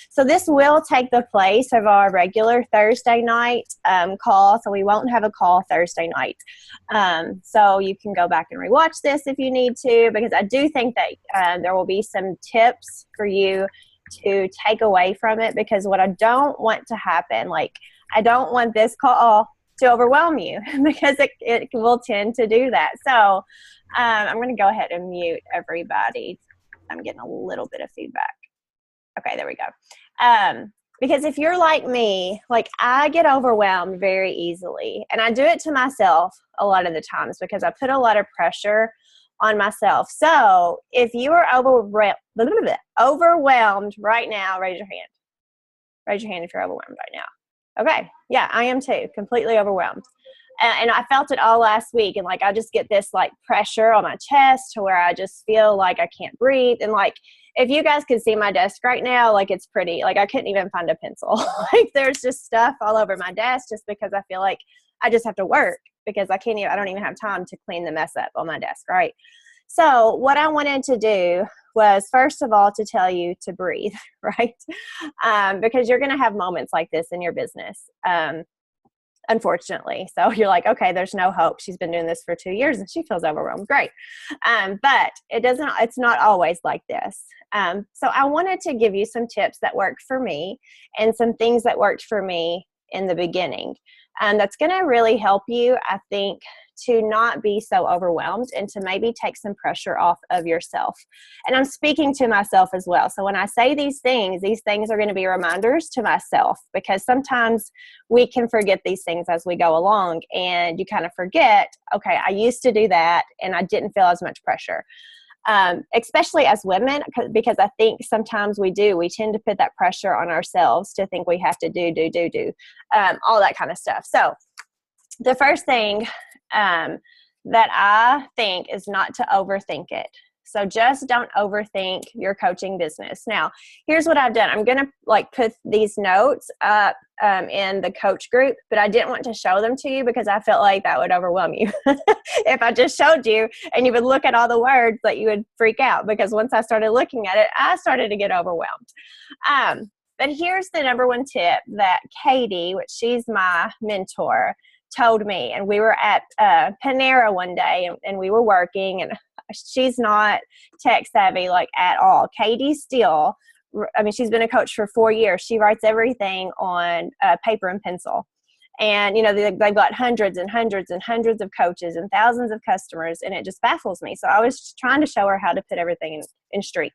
So this will take the place of our regular Thursday night call. So we won't have a call Thursday night. So you can go back and rewatch this if you need to, because I do think that there will be some tips for you to take away from it, because what I don't want to happen, like I don't want this call to overwhelm you because it will tend to do that. So I'm going to go ahead and mute everybody. I'm getting a little bit of feedback. Okay, there we go. Because if you're like me, like I get overwhelmed very easily, and I do it to myself a lot of the times because I put a lot of pressure on myself. So if you are overwhelmed right now, raise your hand. Raise your hand if you're overwhelmed right now. Okay. Yeah, I am too. Completely overwhelmed. And I felt it all last week. And like, I just get this like pressure on my chest to where I just feel like I can't breathe. And like, if you guys could see my desk right now, like it's pretty, like I couldn't even find a pencil. Like there's just stuff all over my desk just because I feel like I just have to work because I don't even have time to clean the mess up on my desk. Right. So what I wanted to do was, first of all, to tell you to breathe, right? Because you're going to have moments like this in your business, unfortunately. So you're like, okay, there's no hope. She's been doing this for 2 years and she feels overwhelmed. Great. But it's not always like this. So I wanted to give you some tips that worked for me and some things that worked for me in the beginning. And that's going to really help you, I think, to not be so overwhelmed and to maybe take some pressure off of yourself. And I'm speaking to myself as well. So when I say these things are going to be reminders to myself, because sometimes we can forget these things as we go along, and you kind of forget, okay, I used to do that and I didn't feel as much pressure. Especially as women, because I think sometimes we tend to put that pressure on ourselves to think we have to do, all that kind of stuff. So the first thing that I think is not to overthink it. So just don't overthink your coaching business. Now, here's what I've done. I'm going to like put these notes up in the coach group, but I didn't want to show them to you because I felt like that would overwhelm you. If I just showed you and you would look at all the words, that you would freak out, because once I started looking at it, I started to get overwhelmed. But here's the number one tip that Katie, which she's my mentor, told me. And we were at Panera one day and we were working, and she's not tech savvy like at all. Katie Steele, she's been a coach for 4 years. She writes everything on paper and pencil. And, they've got hundreds and hundreds and hundreds of coaches and thousands of customers, and it just baffles me. So I was trying to show her how to put everything in streak.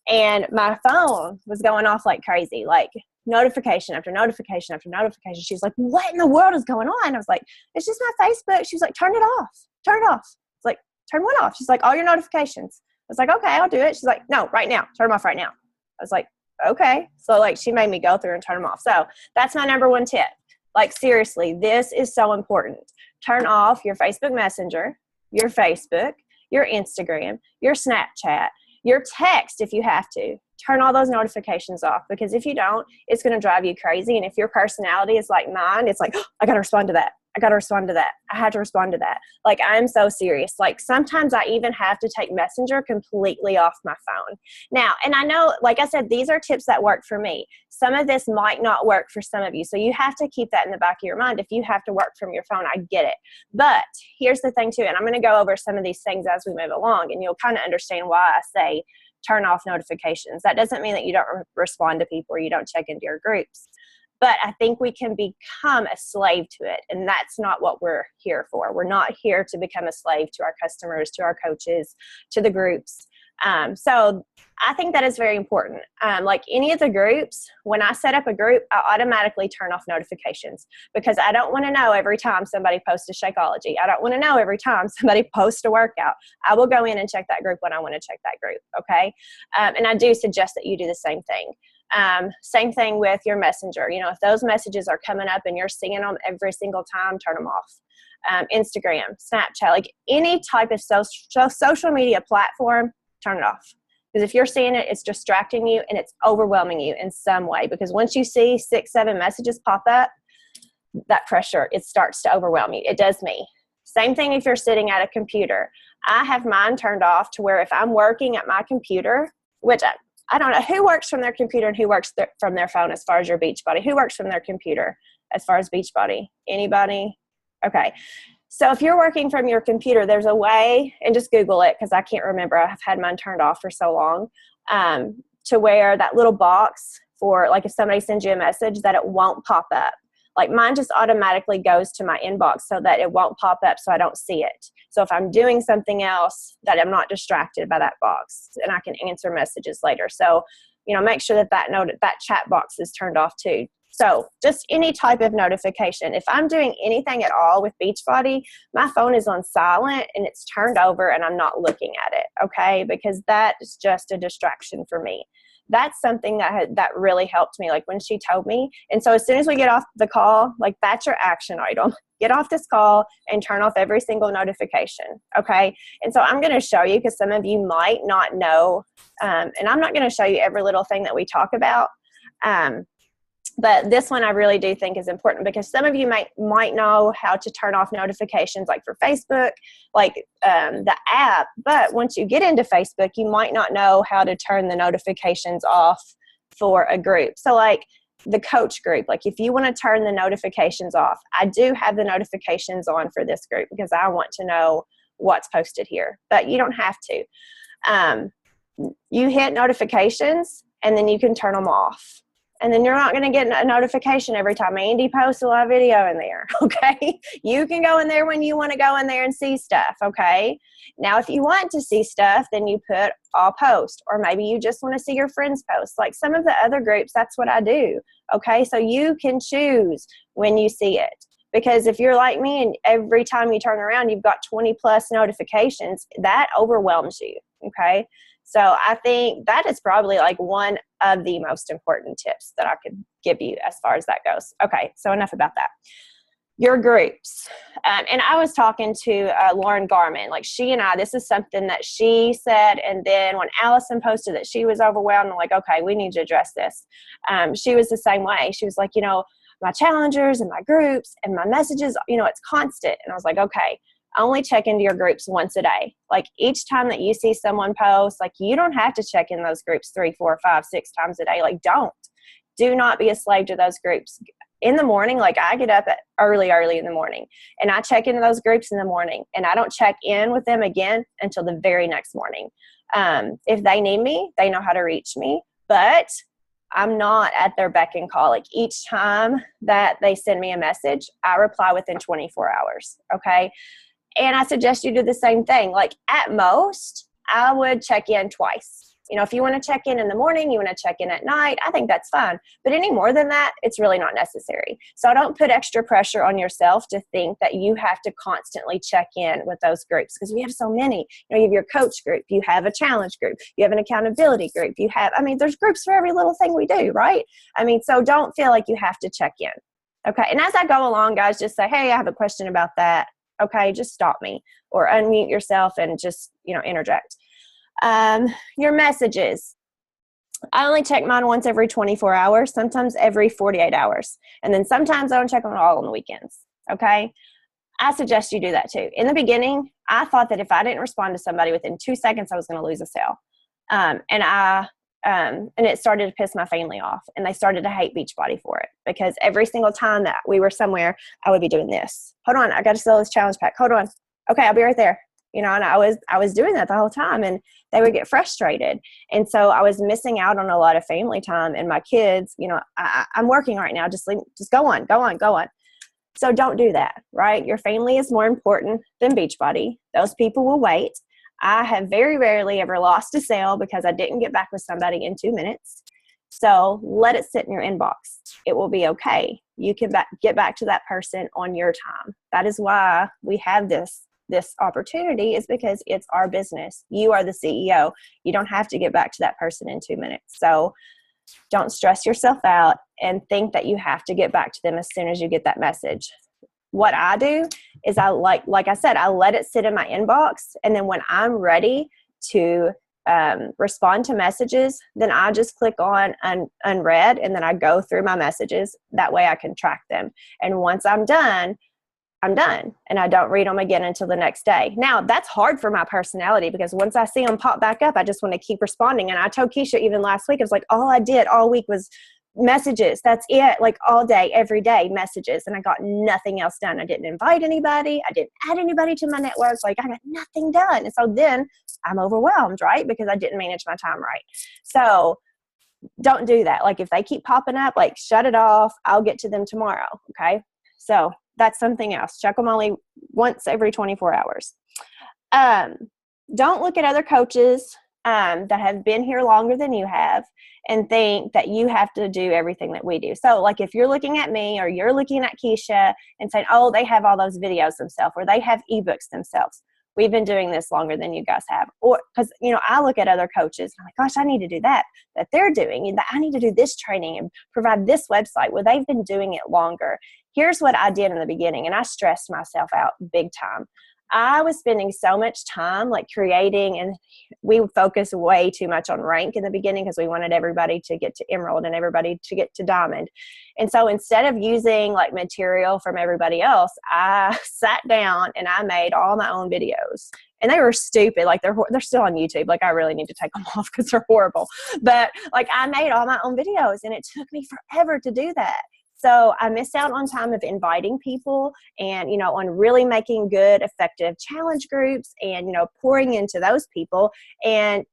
And my phone was going off like crazy, like notification after notification after notification. She's like, what in the world is going on? I was like, it's just my Facebook. She was like, turn it off. Turn it off. It's like, turn what off? She's like, all your notifications. I was like, okay, I'll do it. She's like, no, right now. Turn them off right now. I was like, okay. So like she made me go through and turn them off. So that's my number one tip. Like seriously, this is so important. Turn off your Facebook Messenger, your Facebook, your Instagram, your Snapchat, your text if you have to. Turn all those notifications off, because if you don't, it's going to drive you crazy. And if your personality is like mine, it's like, oh, I got to respond to that. I got to respond to that. I had to respond to that. Like, I'm so serious. Like, sometimes I even have to take Messenger completely off my phone. Now, and I know, like I said, these are tips that work for me. Some of this might not work for some of you. So you have to keep that in the back of your mind. If you have to work from your phone, I get it. But here's the thing too, and I'm going to go over some of these things as we move along, and you'll kind of understand why I say turn off notifications. That doesn't mean that you don't respond to people or you don't check into your groups. But I think we can become a slave to it. And that's not what we're here for. We're not here to become a slave to our customers, to our coaches, to the groups. So I think that is very important. Like any of the groups, when I set up a group, I automatically turn off notifications, because I don't want to know every time somebody posts a Shakeology. I don't want to know every time somebody posts a workout. I will go in and check that group when I want to check that group. Okay. And I do suggest that you do the same thing. Same thing with your messenger. If those messages are coming up and you're seeing them every single time, turn them off. Instagram, Snapchat, like any type of social media platform, turn it off. Because if you're seeing it, it's distracting you and it's overwhelming you in some way. Because once you see 6, 7 messages pop up, that pressure, it starts to overwhelm you. It does me. Same thing if you're sitting at a computer. I have mine turned off to where if I'm working at my computer, which I don't know who works from their computer and who works from their phone as far as your Beachbody. Who works from their computer as far as Beachbody? Anybody? Okay. So if you're working from your computer, there's a way, and just Google it because I can't remember. I've had mine turned off for so long, to where that little box for, like, if somebody sends you a message, that it won't pop up. Like, mine just automatically goes to my inbox so that it won't pop up so I don't see it. So if I'm doing something else, that I'm not distracted by that box, and I can answer messages later. So, make sure that chat box is turned off too. So just any type of notification. If I'm doing anything at all with Beachbody, my phone is on silent and it's turned over and I'm not looking at it, okay? Because that is just a distraction for me. That's something that really helped me, like when she told me. And so as soon as we get off the call, like, that's your action item. Get off this call and turn off every single notification, okay? And so I'm going to show you, because some of you might not know, and I'm not going to show you every little thing that we talk about, but this one I really do think is important, because some of you might know how to turn off notifications, like for Facebook, like the app. But once you get into Facebook, you might not know how to turn the notifications off for a group. So like the coach group, like if you want to turn the notifications off, I do have the notifications on for this group because I want to know what's posted here, but you don't have to. You hit notifications and then you can turn them off. And then you're not going to get a notification every time Andy posts a live video in there, okay? You can go in there when you want to go in there and see stuff, okay? Now, if you want to see stuff, then you put all post, or maybe you just want to see your friends post. Like some of the other groups, that's what I do, okay? So you can choose when you see it. Because if you're like me and every time you turn around, you've got 20 plus notifications, that overwhelms you, okay? So I think that is probably like one of the most important tips that I could give you as far as that goes. Okay, so enough about that. Your groups. And I was talking to Lauren Garman. Like she and I, this is something that she said. And then when Allison posted that she was overwhelmed, I'm like, okay, we need to address this. She was the same way. She was like, my challengers and my groups and my messages, it's constant. And I was like, okay. Only check into your groups once a day. Like each time that you see someone post, like you don't have to check in those groups 3, 4, 5, 6 times a day. Like do not be a slave to those groups. In the morning, like I get up at early in the morning and I check into those groups in the morning and I don't check in with them again until the very next morning. If they need me, they know how to reach me, but I'm not at their beck and call. Like each time that they send me a message, I reply within 24 hours. Okay. And I suggest you do the same thing. Like at most, I would check in twice. If you want to check in the morning, you want to check in at night, I think that's fine. But any more than that, it's really not necessary. So don't put extra pressure on yourself to think that you have to constantly check in with those groups, because we have so many. You have your coach group, you have a challenge group, you have an accountability group, there's groups for every little thing we do, right? So don't feel like you have to check in. Okay. And as I go along, guys, just say, hey, I have a question about that. Okay, just stop me or unmute yourself and just, interject. Your messages. I only check mine once every 24 hours, sometimes every 48 hours. And then sometimes I don't check them at all on the weekends. Okay. I suggest you do that too. In the beginning, I thought that if I didn't respond to somebody within 2 seconds, I was going to lose a sale. And it started to piss my family off, and they started to hate Beachbody for it, because every single time that we were somewhere, I would be doing this. Hold on, I got to sell this challenge pack. Hold on. Okay, I'll be right there. And I was doing that the whole time, and they would get frustrated. And so I was missing out on a lot of family time, and my kids, I'm working right now. Just go on. So don't do that, right? Your family is more important than Beachbody. Those people will wait. I have very rarely ever lost a sale because I didn't get back with somebody in 2 minutes. So let it sit in your inbox. It will be okay. You can get back to that person on your time. That is why we have this opportunity, is because it's our business. You are the CEO. You don't have to get back to that person in 2 minutes. So don't stress yourself out and think that you have to get back to them as soon as you get that message. What I do is I like I said, I let it sit in my inbox. And then when I'm ready to respond to messages, then I just click on unread, and then I go through my messages. That way I can track them. And once I'm done, I'm done, and I don't read them again until the next day. Now, that's hard for my personality because once I see them pop back up, I just want to keep responding. And I told Keisha even last week, I was like, all I did all week was messages. That's it. Like all day, every day, messages. And I got nothing else done. I didn't invite anybody. I didn't add anybody to my network. Like I got nothing done. And so then I'm overwhelmed, right? Because I didn't manage my time right. So don't do that. Like if they keep popping up, like shut it off. I'll get to them tomorrow. Okay. So that's something else. Check them only once every 24 hours. Don't look at other coaches that have been here longer than you have and think that you have to do everything that we do. So like if you're looking at me or you're looking at Keisha and saying, oh, they have all those videos themselves or they have ebooks themselves. We've been doing this longer than you guys have. Or because, you know, I look at other coaches and I'm like, gosh, I need to do that they're doing. And I need to do this training and provide this website. Well, they've been doing it longer. Here's what I did in the beginning. And I stressed myself out big time. I was spending so much time like creating, and we would focus way too much on rank in the beginning because we wanted everybody to get to emerald and everybody to get to diamond. And so instead of using like material from everybody else, I sat down and I made all my own videos. And they were stupid. Like they're still on YouTube. Like I really need to take them off because they're horrible. But like I made all my own videos and it took me forever to do that. So I missed out on time of inviting people and, you know, on really making good, effective challenge groups and, you know, pouring into those people. And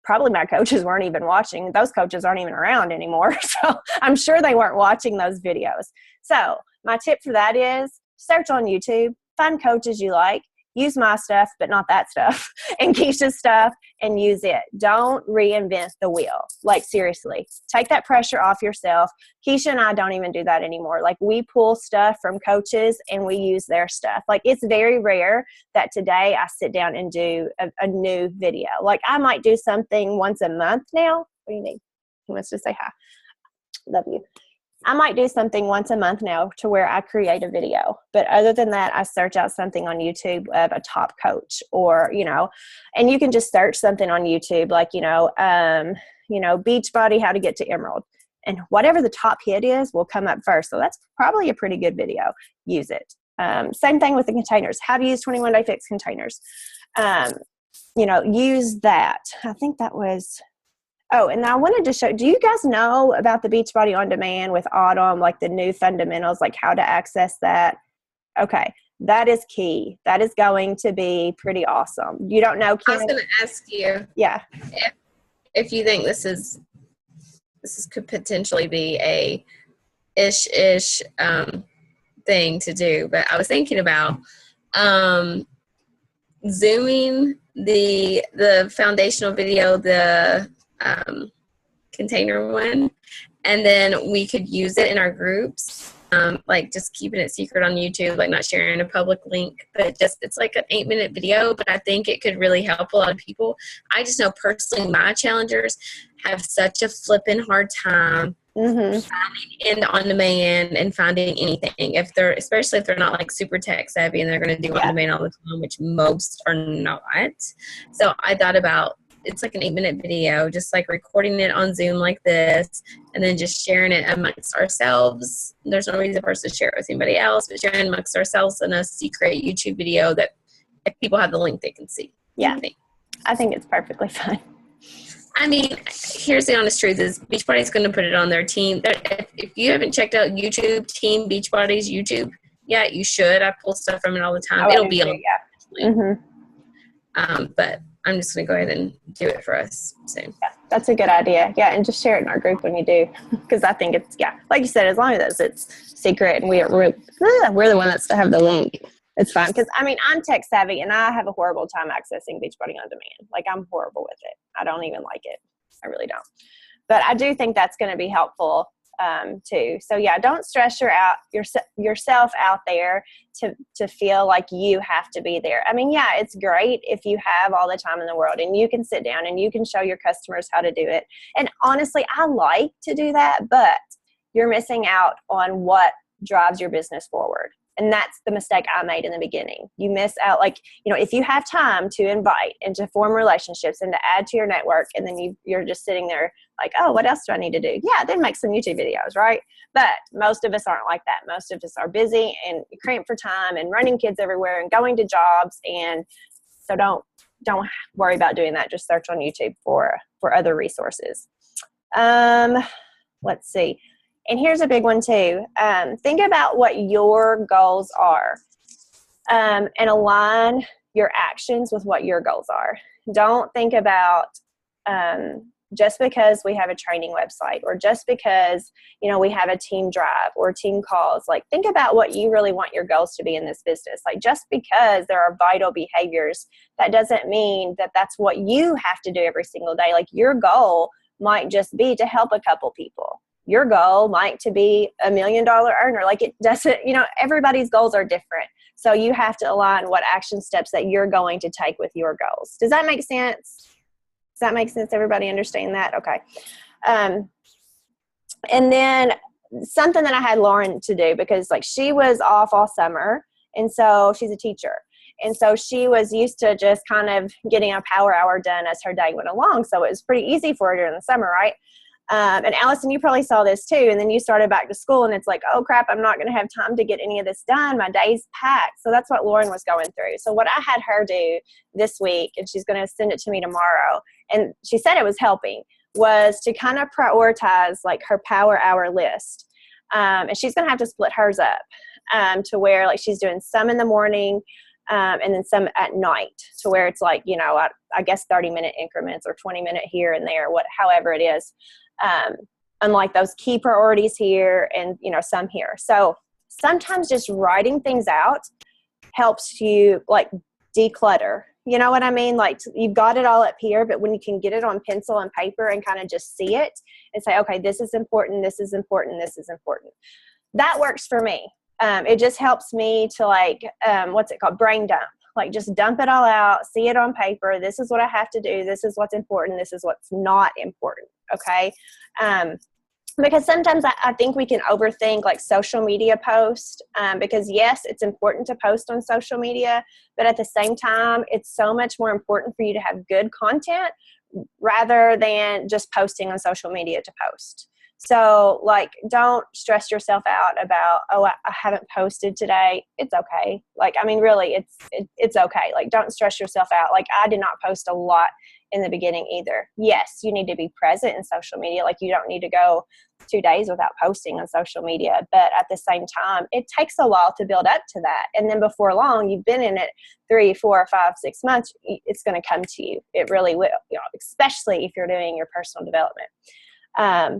probably my coaches weren't even watching. Those coaches aren't even around anymore. So I'm sure they weren't watching those videos. So my tip for that is search on YouTube, find coaches you like. Use my stuff, but not that stuff, and Keisha's stuff, and use it. Don't reinvent the wheel. Like, seriously, take that pressure off yourself. Keisha and I don't even do that anymore. Like, we pull stuff from coaches, and we use their stuff. Like, it's very rare that today I sit down and do a new video. Like, I might do something once a month now. What do you need? He wants to say hi. Love you. I might do something once a month now to where I create a video. But other than that, I search out something on YouTube of a top coach or, you know, and you can just search something on YouTube like, Beachbody, how to get to emerald. And whatever the top hit is will come up first. So that's probably a pretty good video. Use it. Same thing with the containers. How to use 21 Day Fix containers. Use that. I think that was... Oh, and I wanted to show, do you guys know about the Beachbody On Demand with Autumn, like the new fundamentals, like how to access that? Okay, that is key. That is going to be pretty awesome. You don't know, Kim? I was going to ask you, if you think this could potentially be a ish thing to do, but I was thinking about zooming the foundational video, the container one, and then we could use it in our groups, like just keeping it secret on YouTube, like not sharing a public link, but just it's like an 8-minute video, but I think it could really help a lot of people. I just know personally my challengers have such a flipping hard time finding in on demand and finding anything, especially if they're not like super tech savvy and they're going to do on demand all the time, which most are not. So I thought about, it's like an 8-minute video, just like recording it on Zoom like this, and then just sharing it amongst ourselves. There's no reason for us to share it with anybody else, but sharing amongst ourselves in a secret YouTube video that if people have the link, they can see. Yeah. I think it's perfectly fine. I mean, here's the honest truth is Beachbody's going to put it on their team. If you haven't checked out YouTube, Team Beachbody's YouTube, yeah, you should. I pull stuff from it all the time. It'll be on. Yeah. But I'm just going to go ahead and do it for us soon. Yeah, that's a good idea. Yeah, and just share it in our group when you do. Because I think it's, like you said, as long as it's secret and we're the one that's to have the link, it's fine. Because, I mean, I'm tech savvy and I have a horrible time accessing Beachbody On Demand. Like, I'm horrible with it. I don't even like it. I really don't. But I do think that's going to be helpful too. So yeah, don't stress yourself out there to feel like you have to be there. I mean, yeah, it's great if you have all the time in the world and you can sit down and you can show your customers how to do it. And honestly, I like to do that, but you're missing out on what drives your business forward. And that's the mistake I made in the beginning. You miss out, like, you know, if you have time to invite and to form relationships and to add to your network, and then you're just sitting there like, oh, what else do I need to do? Yeah, then make some YouTube videos, right? But most of us aren't like that. Most of us are busy and cramped for time and running kids everywhere and going to jobs. And so don't worry about doing that. Just search on YouTube for other resources. Let's see. And here's a big one too. Think about what your goals are, and align your actions with what your goals are. Don't think about just because we have a training website, or just because, you know, we have a team drive or team calls. Like, think about what you really want your goals to be in this business. Like, just because there are vital behaviors, that doesn't mean that that's what you have to do every single day. Like, your goal might just be to help a couple people. Your goal might to be $1 million earner. Like, it doesn't, you know, everybody's goals are different. So you have to align what action steps that you're going to take with your goals. Does that make sense? Does that make sense? Everybody understand that? Okay. And then something that I had Lauren to do, because like she was off all summer, and so she's a teacher. And so she was used to just kind of getting a power hour done as her day went along. So it was pretty easy for her during the summer, right? And Allison, you probably saw this too. And then you started back to school and it's like, oh crap, I'm not going to have time to get any of this done. My day's packed. So that's what Lauren was going through. So what I had her do this week, and she's going to send it to me tomorrow, and she said it was helping, was to kind of prioritize like her power hour list. And she's going to have to split hers up to where like she's doing some in the morning, and then some at night, to where it's like, you know, I guess 30-minute increments or 20-minute here and there, however it is. Unlike those key priorities here and, you know, some here. So sometimes just writing things out helps you like declutter. You know what I mean? Like, you've got it all up here, but when you can get it on pencil and paper and kind of just see it and say, okay, this is important, this is important, this is important. That works for me. It just helps me to like, what's it called? Brain dump. Like, just dump it all out, see it on paper. This is what I have to do. This is what's important. This is what's not important. Okay. Because sometimes I think we can overthink like social media posts, because yes, it's important to post on social media, but at the same time, it's so much more important for you to have good content rather than just posting on social media to post. So like, don't stress yourself out about, oh, I haven't posted today. It's okay. Like, I mean, really, it's okay. Like, don't stress yourself out. Like, I did not post a lot in the beginning either. Yes, you need to be present in social media. Like, you don't need to go 2 days without posting on social media. But at the same time, it takes a while to build up to that. And then before long, you've been in it 3, 4, 5, 6 months, it's going to come to you. It really will, you know, especially if you're doing your personal development.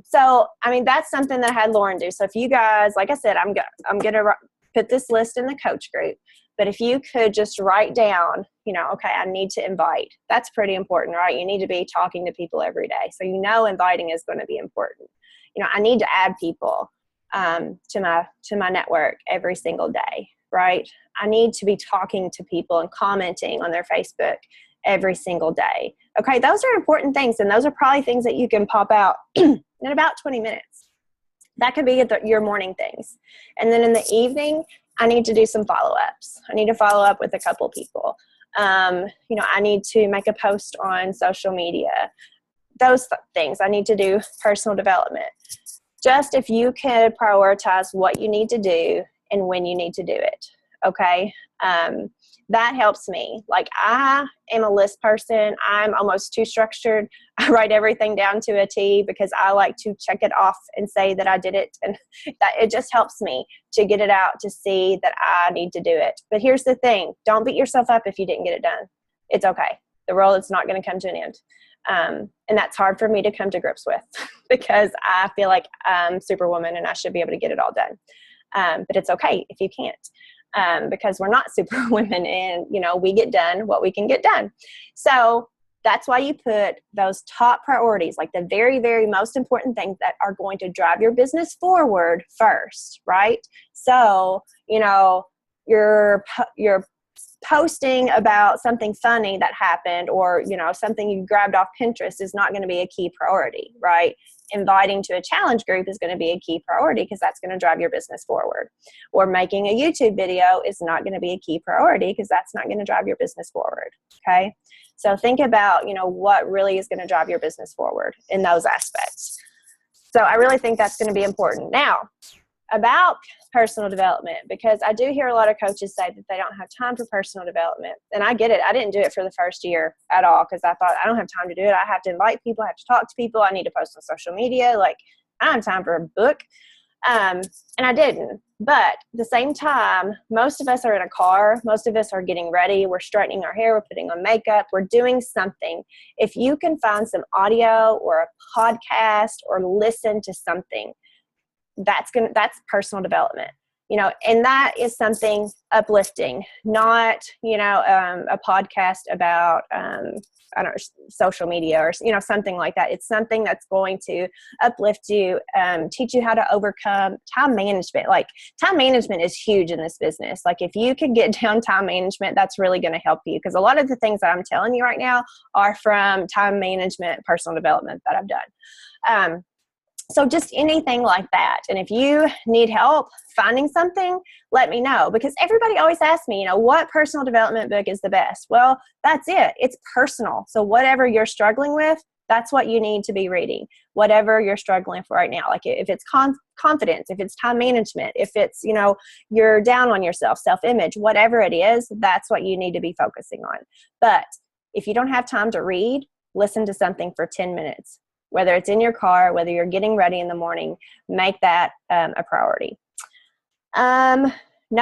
So, I mean, that's something that I had Lauren do. So if you guys, like I said, I'm going to put this list in the coach group, but if you could just write down, you know, okay, I need to invite. That's pretty important, right? You need to be talking to people every day. So, you know, inviting is going to be important. You know, I need to add people, to my network every single day, right? I need to be talking to people and commenting on their Facebook every single day. Okay, those are important things, and those are probably things that you can pop out in about 20 minutes. That could be your morning things. And then in the evening, I need to do some follow-ups. I need to follow up with a couple people. You know, I need to make a post on social media. Those things. I need to do personal development. Just if you can prioritize what you need to do and when you need to do it. Okay. That helps me. Like, I am a list person. I'm almost too structured. I write everything down to a T because I like to check it off and say that I did it. And that it just helps me to get it out, to see that I need to do it. But here's the thing. Don't beat yourself up if you didn't get it done. It's okay. The world is not going to come to an end. And that's hard for me to come to grips with because I feel like I'm Superwoman and I should be able to get it all done. But it's okay if you can't. Because we're not superwomen, and, you know, we get done what we can get done. So that's why you put those top priorities, like the very, very most important things that are going to drive your business forward first, right? So, you know, you're posting about something funny that happened, or, you know, something you grabbed off Pinterest is not going to be a key priority, right? inviting to a challenge group is going to be a key priority because that's going to drive your business forward. Or making a YouTube video is not going to be a key priority because that's not going to drive your business forward. Okay. So think about, what really is going to drive your business forward in those aspects. So I really think that's going to be important. Now, about personal development, because I do hear a lot of coaches say that they don't have time for personal development. And I get it. I didn't do it for the first year at all because I thought I don't have time to do it. I have to invite people. I have to talk to people. I need to post on social media. Like, I don't have time for a book. And I didn't. But at the same time, most of us are in a car. Most of us are getting ready. We're straightening our hair. We're putting on makeup. We're doing something. If you can find some audio or a podcast or listen to something, that's personal development, and that is something uplifting, not, a podcast about, I don't know, social media or, something like that. It's something that's going to uplift you, teach you how to overcome time management. Like, time management is huge in this business. Like, if you could get down time management, that's really going to help you. Because a lot of the things that I'm telling you right now are from time management, personal development that I've done. So just anything like that. And if you need help finding something, let me know, because everybody always asks me, what personal development book is the best? Well, that's it. It's personal. So whatever you're struggling with, that's what you need to be reading. Whatever you're struggling for right now. Like, if it's confidence, if it's time management, if it's, you're down on yourself, self-image, whatever it is, that's what you need to be focusing on. But if you don't have time to read, listen to something for 10 minutes. Whether it's in your car, whether you're getting ready in the morning, make that a priority. No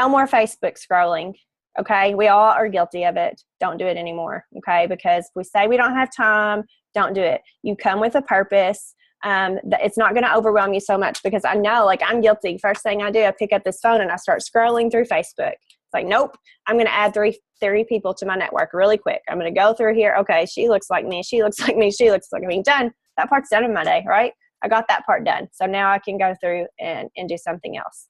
more Facebook scrolling. Okay. We all are guilty of it. Don't do it anymore. Okay. Because if we say we don't have time, don't do it. You come with a purpose. It's not going to overwhelm you so much, because I know, like, I'm guilty. First thing I do, I pick up this phone and I start scrolling through Facebook. It's like, nope, I'm going to add 30 people to my network really quick. I'm going to go through here. Okay. She looks like me. She looks like me. She looks like me. Done. That part's done in my day, right? I got that part done. So now I can go through and do something else.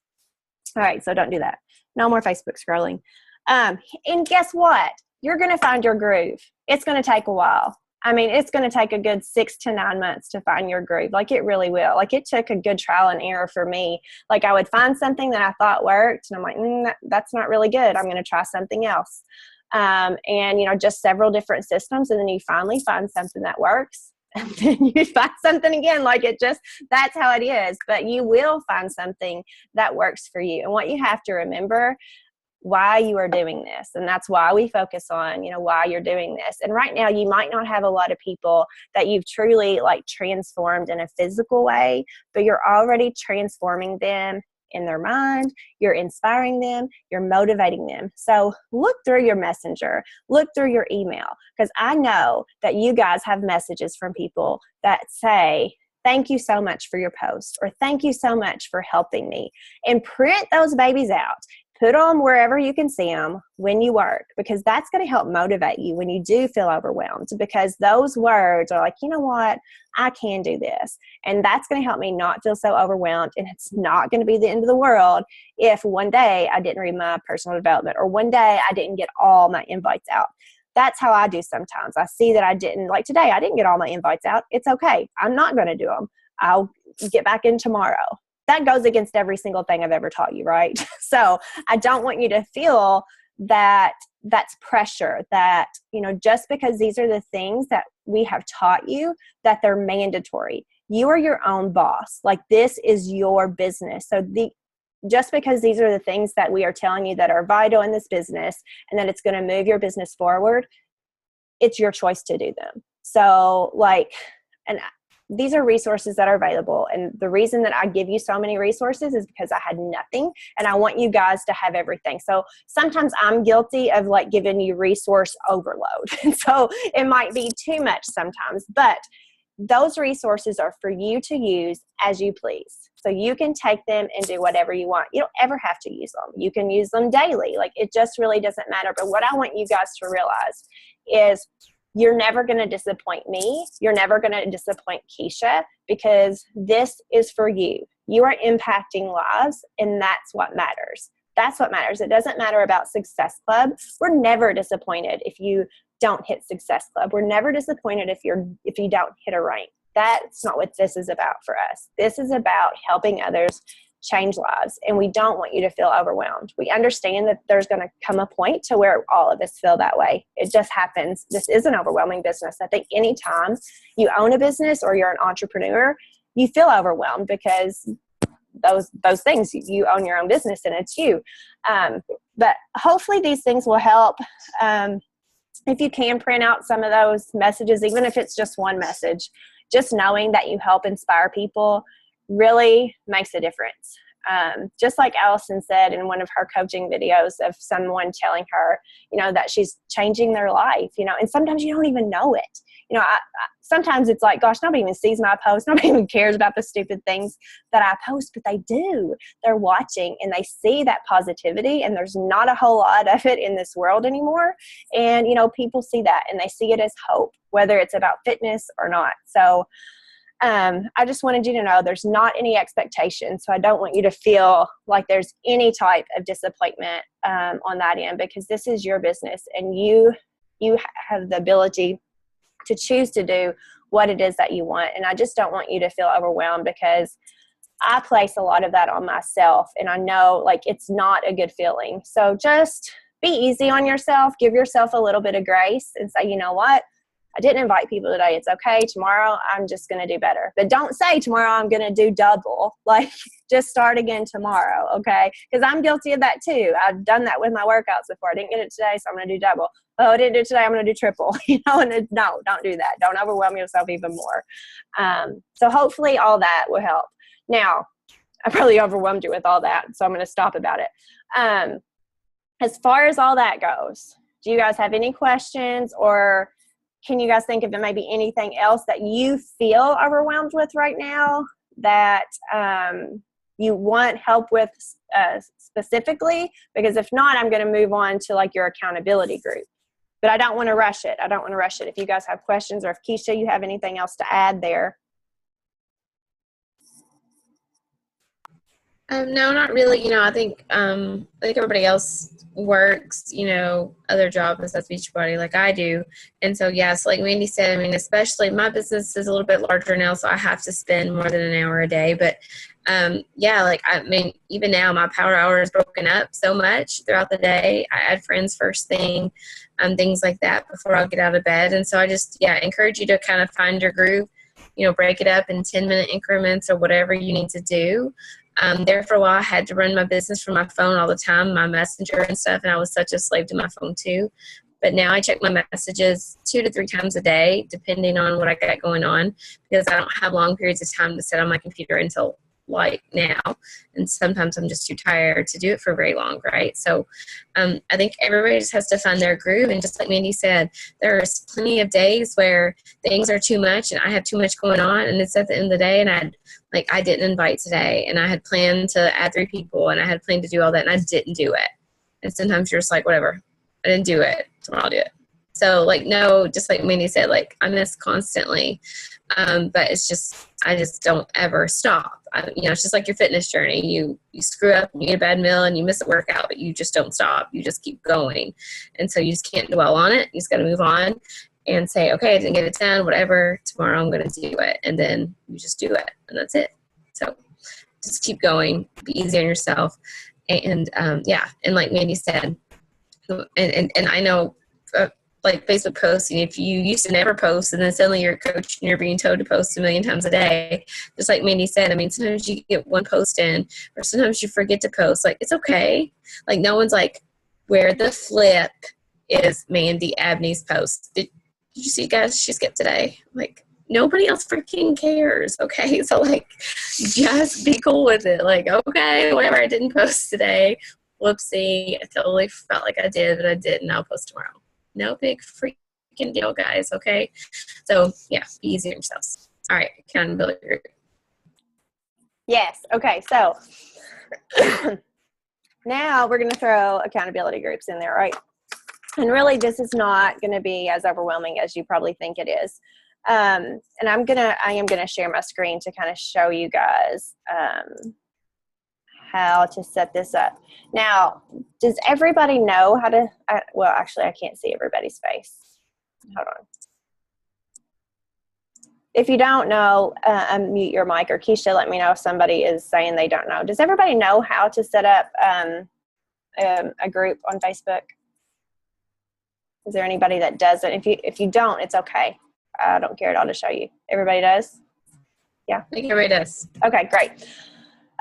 All right. So don't do that. No more Facebook scrolling. And guess what? You're going to find your groove. It's going to take a while. I mean, it's going to take a good 6 to 9 months to find your groove. Like, it really will. Like, it took a good trial and error for me. Like, I would find something that I thought worked, and I'm like, that's not really good. I'm going to try something else. And, just several different systems. And then you finally find something that works. And then you find something again. Like, that's how it is. But you will find something that works for you. And what you have to remember, why you are doing this. And that's why we focus on, why you're doing this. And right now, you might not have a lot of people that you've truly, like, transformed in a physical way, but you're already transforming them in their mind. You're inspiring them. You're motivating them. So look through your messenger, look through your email, because I know that you guys have messages from people that say, thank you so much for your post, or thank you so much for helping me. And print those babies out. Put them wherever you can see them when you work, because that's going to help motivate you when you do feel overwhelmed, because those words are like, you know what, I can do this. And that's going to help me not feel so overwhelmed. And it's not going to be the end of the world if one day I didn't read my personal development, or one day I didn't get all my invites out. That's how I do sometimes. I see that I didn't, like today, I didn't get all my invites out. It's okay. I'm not going to do them. I'll get back in tomorrow. That goes against every single thing I've ever taught you, right? So I don't want you to feel that that's pressure, that, just because these are the things that we have taught you, that they're mandatory. You are your own boss. Like, this is your business. So just because these are the things that we are telling you that are vital in this business and that it's going to move your business forward, it's your choice to do them. So, these are resources that are available. And the reason that I give you so many resources is because I had nothing, and I want you guys to have everything. So sometimes I'm guilty of, like, giving you resource overload. And so it might be too much sometimes, but those resources are for you to use as you please. So you can take them and do whatever you want. You don't ever have to use them. You can use them daily. Like, it just really doesn't matter. But what I want you guys to realize is, you're never going to disappoint me. You're never going to disappoint Keisha, because this is for you. You are impacting lives, and that's what matters. That's what matters. It doesn't matter about Success Club. We're never disappointed if you don't hit Success Club. We're never disappointed if you don't hit a rank. that's not what this is about for us. This is about helping others change lives, and we don't want you to feel overwhelmed. We understand that there's going to come a point to where all of us feel that way. It just happens. This is an overwhelming business. I think anytime you own a business or you're an entrepreneur, you feel overwhelmed because those things, you own your own business and it's you. But hopefully these things will help. If you can print out some of those messages, even if it's just one message, just knowing that you help inspire people really makes a difference. Just like Allison said in one of her coaching videos of someone telling her, that she's changing their life, and sometimes you don't even know it. Sometimes it's like, gosh, nobody even sees my post. Nobody even cares about the stupid things that I post, but they do. They're watching and they see that positivity, and there's not a whole lot of it in this world anymore. And, people see that and they see it as hope, whether it's about fitness or not. So I just wanted you to know there's not any expectation. So I don't want you to feel like there's any type of disappointment on that end, because this is your business and you have the ability to choose to do what it is that you want. And I just don't want you to feel overwhelmed, because I place a lot of that on myself, and I know it's not a good feeling. So just be easy on yourself, give yourself a little bit of grace and say, you know what? I didn't invite people today. It's okay. Tomorrow, I'm just going to do better. But don't say tomorrow I'm going to do double. Just start again tomorrow, okay? Because I'm guilty of that too. I've done that with my workouts before. I didn't get it today, so I'm going to do double. Oh, I didn't do it today, I'm going to do triple. And no, don't do that. Don't overwhelm yourself even more. So hopefully all that will help. Now, I probably overwhelmed you with all that, so I'm going to stop about it. As far as all that goes, do you guys have any questions, or can you guys think of maybe anything else that you feel overwhelmed with right now that you want help with specifically? Because if not, I'm going to move on to your accountability group. But I don't want to rush it. If you guys have questions, or if Keisha, you have anything else to add there. No, not really. I think everybody else works, other jobs and stuff, Beachbody like I do. And so, yes, like Mandy said, especially my business is a little bit larger now, so I have to spend more than an hour a day. But even now my power hour is broken up so much throughout the day. I add friends first thing, things like that before I'll get out of bed. And so I just, encourage you to kind of find your groove, break it up in 10-minute increments or whatever you need to do. There for a while, I had to run my business from my phone all the time, my messenger and stuff, and I was such a slave to my phone too. But now I check my messages 2 to 3 times a day, depending on what I got going on, because I don't have long periods of time to sit on my computer until now. And sometimes I'm just too tired to do it for very long, right? So I think everybody just has to find their groove. And just like Mandy said, there's plenty of days where things are too much and I have too much going on, and it's at the end of the day, and I didn't invite today, and I had planned to add 3 people, and I had planned to do all that, and I didn't do it. And sometimes you're just like, whatever, I didn't do it, tomorrow I'll do it. So no, just like Mandy said, I miss constantly. But it's just, I just don't ever stop. It's just like your fitness journey. You screw up, you eat a bad meal, and you miss a workout, but you just don't stop. You just keep going. And so you just can't dwell on it. You just got to move on and say, okay, I didn't get it done, whatever, tomorrow I'm going to do it. And then you just do it, and that's it. So just keep going, be easy on yourself. And and like Mandy said, and I know, Facebook posting, if you used to never post and then suddenly you're a coach and you're being told to post 1 million times a day, just like Mandy said, sometimes you get one post in, or sometimes you forget to post. It's okay. No one's where the flip is Mandy Abney's post. Did you see, guys, she skipped today? Nobody else freaking cares. Okay. So just be cool with it. Okay, whatever, I didn't post today. Whoopsie. I totally felt like I did, but I didn't. I'll post tomorrow. No big freaking deal, guys, okay? So, be easy on yourselves. All right, accountability group. Yes, okay, so now we're going to throw accountability groups in there, right? And really, this is not going to be as overwhelming as you probably think it is. And I am going to share my screen to kind of show you guys how to set this up. Now, does everybody know how to, well, actually, I can't see everybody's face. Hold on. if you don't know, unmute your mic, or Keisha, let me know if somebody is saying they don't know. Does everybody know how to set up a group on Facebook? Is there anybody that doesn't? If you don't, it's okay. I don't care at all to show you. Everybody does? Yeah. I think everybody does. Okay, great.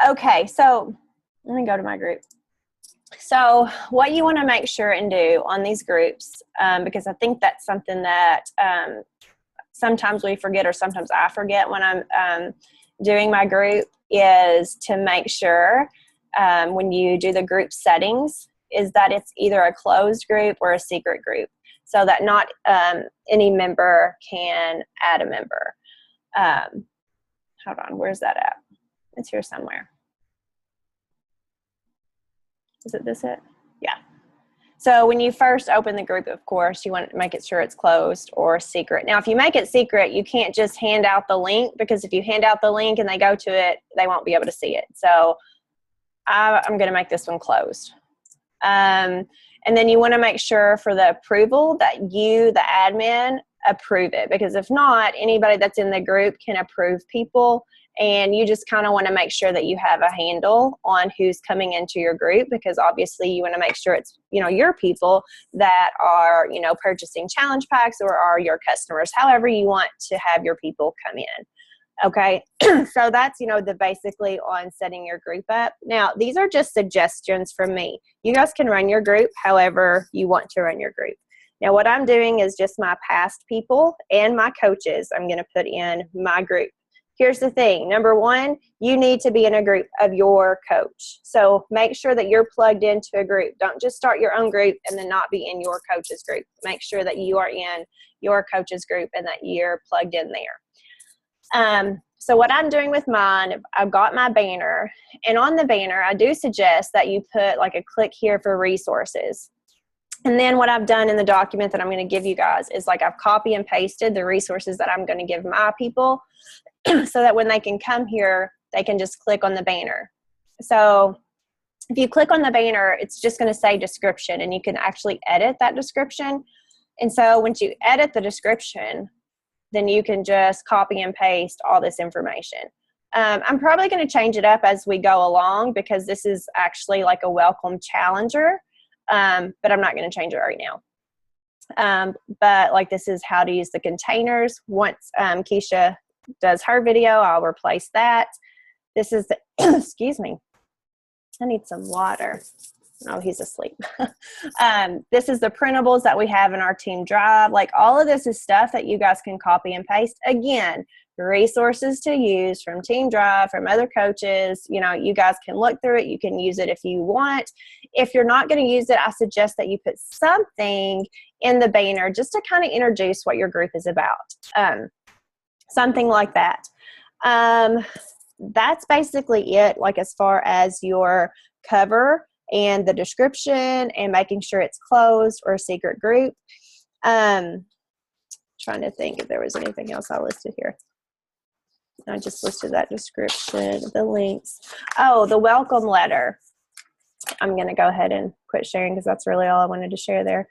Okay, so let me go to my group. So what you want to make sure and do on these groups, because I think that's something that sometimes we forget, or sometimes I forget when I'm doing my group, is to make sure when you do the group settings is that it's either a closed group or a secret group, so that not any member can add a member. Hold on, where's that at? It's here somewhere. Is it this it? Yeah. So when you first open the group, of course, you want to make it sure it's closed or secret. Now, if you make it secret, you can't just hand out the link, because if you hand out the link and they go to it, they won't be able to see it. So I'm going to make this one closed. And then you want to make sure for the approval that you, the admin, approve it, because if not, anybody that's in the group can approve people, and you just kind of want to make sure that you have a handle on who's coming into your group, because obviously you want to make sure it's, you know, your people that are, you know, purchasing challenge packs, or are your customers, however you want to have your people come in. Okay, so that's, you know, the basically on setting your group up. Now, these are just suggestions from me. You guys can run your group however you want to run your group. Now, what I'm doing is just my past people and my coaches I'm going to put in my group. Here's the thing. Number one, you need to be in a group of your coach. So make sure that you're plugged into a group. Don't just start your own group and then not be in your coach's group. Make sure that you are in your coach's group and that you're plugged in there. So what I'm doing with mine, I've got my banner, and on the banner, I do suggest that you put like a click here for resources. And then what I've done in the document that I'm going to give you guys is like I've copy and pasted the resources that I'm going to give my people so that when they can come here, they can just click on the banner. So if you click on the banner, it's just going to say description, and you can actually edit that description. And so once you edit the description, then you can just copy and paste all this information. I'm probably going to change it up as we go along, because this is actually like a welcome challenger, but I'm not going to change it right now. But like this is how to use the containers. Once Keisha does her video, I'll replace that. This is the, excuse me, I need some water. Oh, he's asleep. This is the printables that we have in our team drive. Like all of this is stuff that you guys can copy and paste. Again, resources to use from team drive, from other coaches. You know, you guys can look through it. You can use it if you want. If you're not going to use it, I suggest that you put something in the banner just to kind of introduce what your group is about. Something like that. That's basically it, like as far as your cover and the description and making sure it's closed or a secret group. Trying to think if there was anything else I listed here. I just listed that description, the links. Oh, the welcome letter. I'm going to go ahead and quit sharing because that's really all I wanted to share there.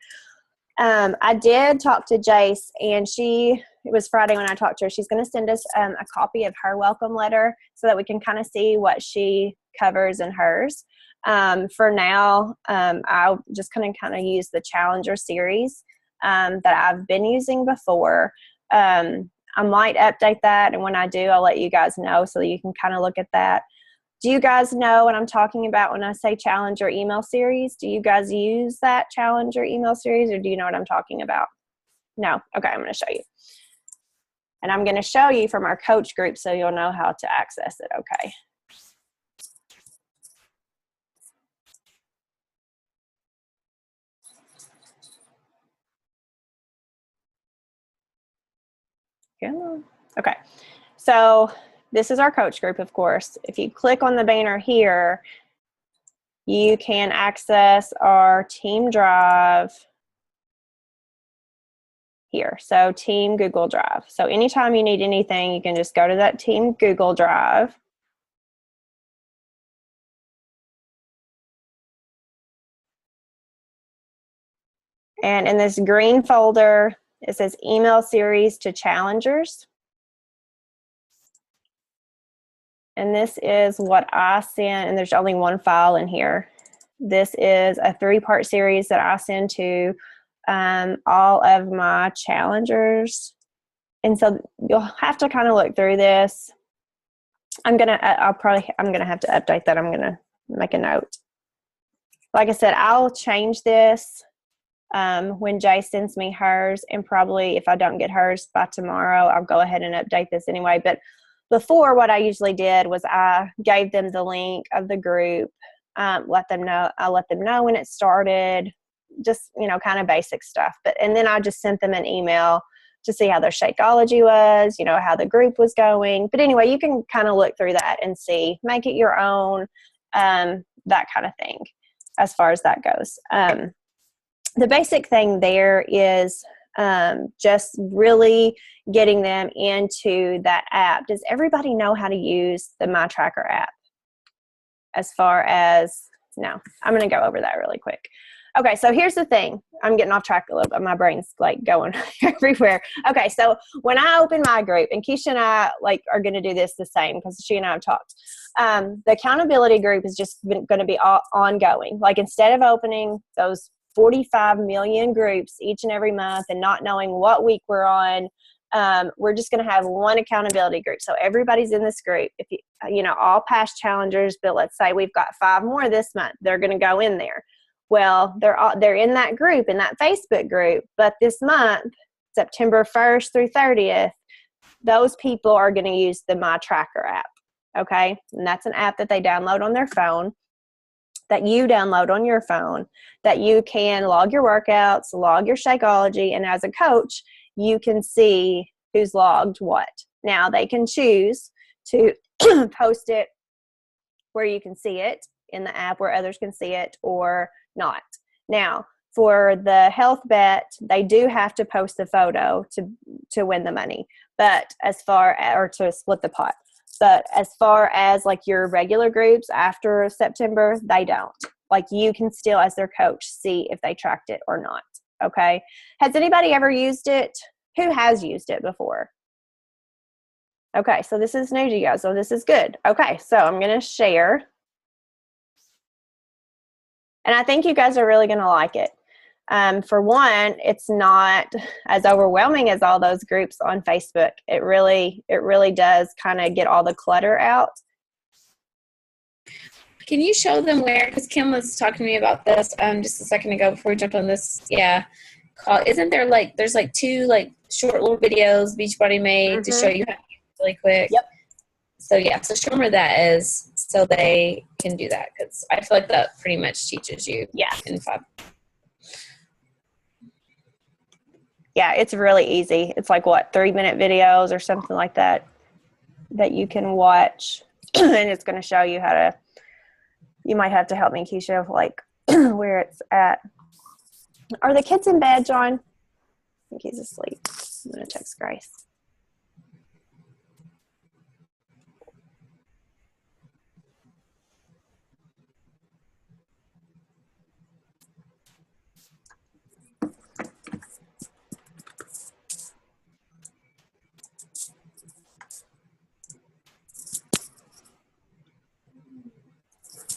I did talk to Jace, and it was Friday when I talked to her. She's going to send us a copy of her welcome letter so that we can kind of see what she covers in hers. For now, I'll just kind of use the Challenger series that I've been using before. I might update that, and when I do, I'll let you guys know so that you can kind of look at that. Do you guys know what I'm talking about when I say Challenger email series? Do you guys use that Challenger email series, or do you know what I'm talking about? No? Okay, I'm going to show you. And I'm going to show you from our coach group so you'll know how to access it, okay? Okay, so this is our coach group, of course. If you click on the banner here, you can access our team drive here. So team Google Drive. So anytime you need anything, you can just go to that team Google Drive. And in this green folder, it says email series to challengers. And this is what I sent, and there's only one file in here. This is a 3-part series that I send to all of my challengers. And so you'll have to kind of look through this. I'm gonna have to update that. I'm gonna make a note. Like I said, I'll change this when Jay sends me hers, and probably if I don't get hers by tomorrow, I'll go ahead and update this anyway. But before, what I usually did was I gave them the link of the group, let them know when it started, just, kind of basic stuff. And then I just sent them an email to see how their Shakeology was, how the group was going. But anyway, you can kind of look through that and see, make it your own, that kind of thing as far as that goes. The basic thing there is just really getting them into that app. Does everybody know how to use the MyTracker app? As far as, no, I'm going to go over that really quick. Okay, so here's the thing. I'm getting off track a little bit. My brain's like going everywhere. Okay, so when I open my group, and Keisha and I are going to do this the same because she and I have talked. The accountability group is just going to be ongoing. Like, instead of opening those 45 million groups each and every month and not knowing what week we're on, we're just going to have one accountability group. So everybody's in this group. If all past challengers, but let's say we've got 5 more this month, they're going to go in there. Well, they're in that group, in that Facebook group. But this month, September 1st through 30th, those people are going to use the MyTracker app. Okay, and that's an app that they download on their phone, that you download on your phone, that you can log your workouts, log your Shakeology, and as a coach, you can see who's logged what. Now, they can choose to post it where you can see it in the app where others can see it or not. Now, for the health bet, they do have to post the photo to win the money, but or to split the pot. But as far as your regular groups after September, they don't. You can still, as their coach, see if they tracked it or not. Okay. Has anybody ever used it? Who has used it before? Okay. So this is new to you guys. So this is good. Okay. So I'm going to share. And I think you guys are really going to like it. For one, it's not as overwhelming as all those groups on Facebook. It really does kind of get all the clutter out. Can you show them where? Because Kim was talking to me about this just a second ago before we jumped on this. Yeah, isn't there there's 2 short little videos Beachbody made to show you how to use it really quick? Yep. So yeah, so show them where that is so they can do that, because I feel like that pretty much teaches you. Yeah. In 5. Yeah, it's really easy. It's 3-minute videos or something like that you can watch, and it's going to show you how to. You might have to help me, Keisha, where it's at. Are the kids in bed, John? I think he's asleep. I'm going to text Grace.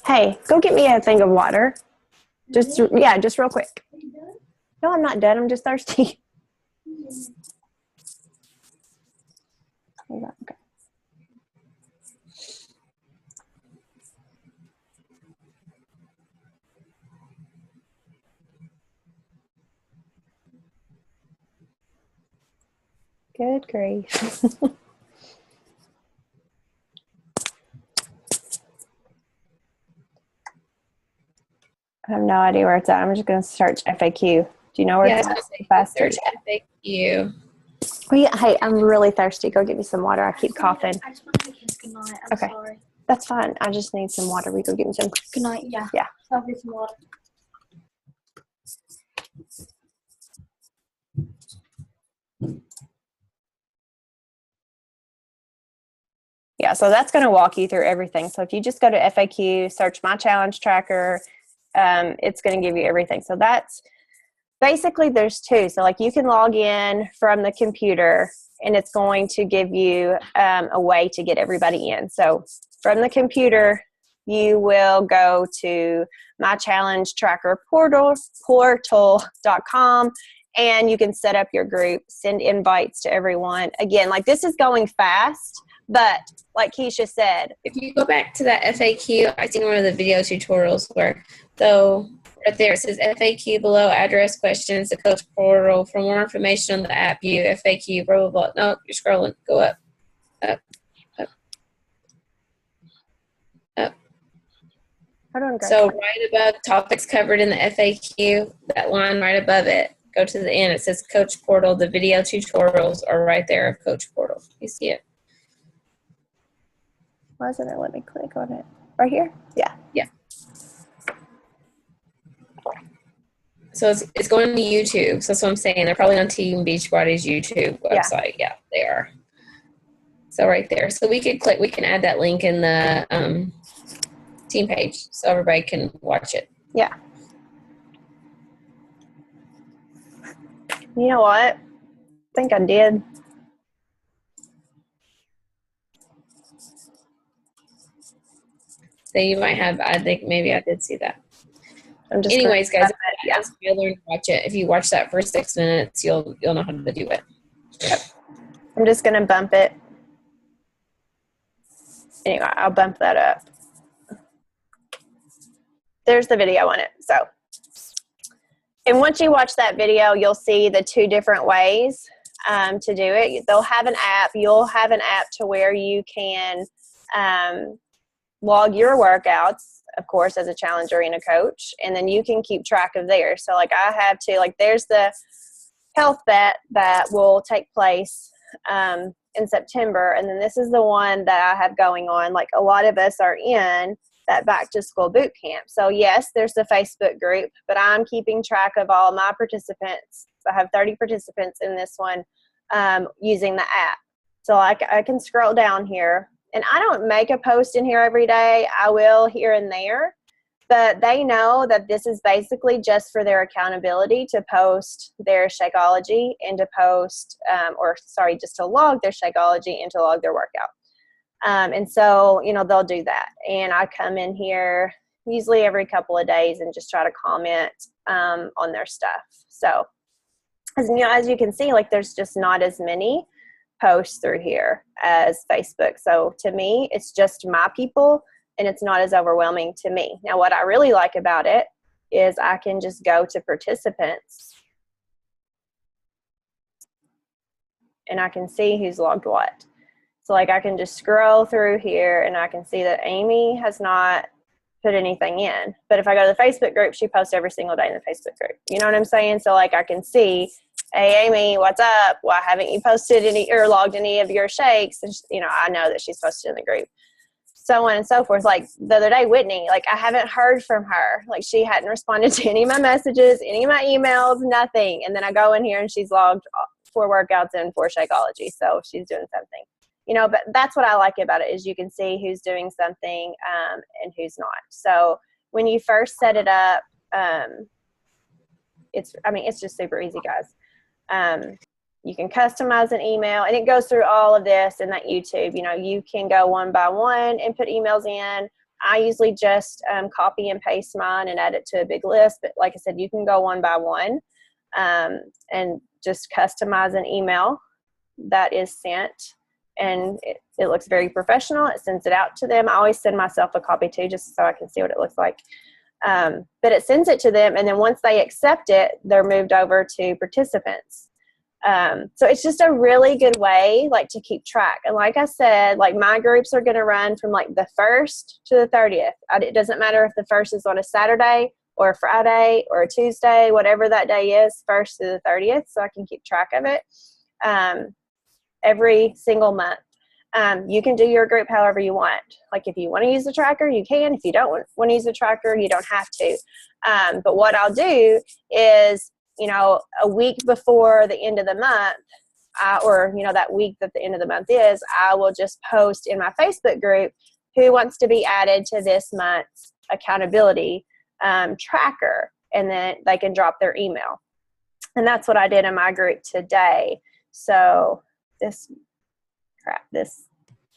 Hey, go get me a thing of water. Just real quick. No, I'm not done. I'm just thirsty. Okay. Good grief. I have no idea where it's at. I'm just going to search FAQ. Do you know where it's at? Faster. Search FAQ. Well, yeah, hey, I'm really thirsty. Go get me some water. I keep coughing. I just want to say kids good night. I'm sorry. That's fine. I just need some water. We go get me some. Good night. Yeah. Yeah. I'll get some water. Yeah, so that's going to walk you through everything. So if you just go to FAQ, search My Challenge Tracker, it's going to give you everything. So that's basically, there's 2. So you can log in from the computer, and it's going to give you a way to get everybody in. So from the computer, you will go to my challenge tracker portal.com, and you can set up your group, send invites to everyone. Again, like this is going fast, but like Keisha said, If you go back to that FAQ, I think one of the video tutorials where, so right there it says FAQ below, address questions, the coach portal. For more information on the app, view FAQ, blah, blah, blah. No, you're scrolling. Go up, up, up, up. So right above topics covered in the FAQ, that line right above it, go to the end. It says Coach Portal. The video tutorials are right there of Coach Portal. You see it? Why doesn't it let me click on it? Right here? Yeah. Yeah. So it's going to YouTube. So that's what I'm saying. They're probably on Team Beachbody's YouTube website. Yeah, they are. So right there. So we could click. We can add that link in the team page so everybody can watch it. Yeah. You know what? I think I did. So you might have, I think maybe I did see that. Anyways, guys, yeah. I learned to watch it. If you watch that for 6 minutes, you'll know how to do it. Yep. I'm just going to bump it. Anyway, I'll bump that up. There's the video on it. So, and once you watch that video, you'll see the 2 different ways to do it. They'll have an app. You'll have an app to where you can log your workouts, of course, as a challenge arena coach, and then you can keep track of theirs. So like I have to, like there's the health bet that will take place in September, and then this is the one that I have going on. Like a lot of us are in that back to school boot camp. So yes, there's the Facebook group, but I'm keeping track of all my participants. I have 30 participants in this one using the app. So I can scroll down here. And I don't make a post in here every day. I will here and there. But they know that this is basically just for their accountability to post their Shakeology and to post, just to log their Shakeology and to log their workout. And so, they'll do that. And I come in here usually every couple of days and just try to comment on their stuff. So, as you can see, like there's just not as many posts through here as Facebook. So to me, it's just my people and it's not as overwhelming to me. Now, what I really like about it is I can just go to participants and I can see who's logged what. So like I can just scroll through here and I can see that Amy has not put anything in. But if I go to the Facebook group, she posts every single day in the Facebook group. You know what I'm saying? So like I can see, hey, Amy, what's up? Why haven't you posted any or logged any of your shakes? And I know that she's posted in the group. So on and so forth. Like the other day, Whitney, like I haven't heard from her. Like she hadn't responded to any of my messages, any of my emails, nothing. And then I go in here and she's logged 4 workouts and 4 Shakeology. So she's doing something. But that's what I like about it is you can see who's doing something and who's not. So when you first set it up, it's just super easy, guys. You can customize an email, and it goes through all of this in that YouTube. You can go one by one and put emails in. I usually just copy and paste mine and add it to a big list. But like I said, you can go one by one and just customize an email that is sent. And it looks very professional. It sends it out to them. I always send myself a copy too, just so I can see what it looks like. But it sends it to them, and then once they accept it, they're moved over to participants. So it's just a really good way, like, to keep track. And like I said, like my groups are going to run from like the 1st to the 30th. It doesn't matter if the 1st is on a Saturday or a Friday or a Tuesday, whatever that day is, 1st to the 30th, so I can keep track of it. Every single month. You can do your group however you want. Like if you want to use the tracker, you can. If you don't want to use the tracker, you don't have to. But what I'll do is, a week before the end of the month, that week that the end of the month is, I will just post in my Facebook group who wants to be added to this month's accountability tracker, and then they can drop their email. And that's what I did in my group today. So this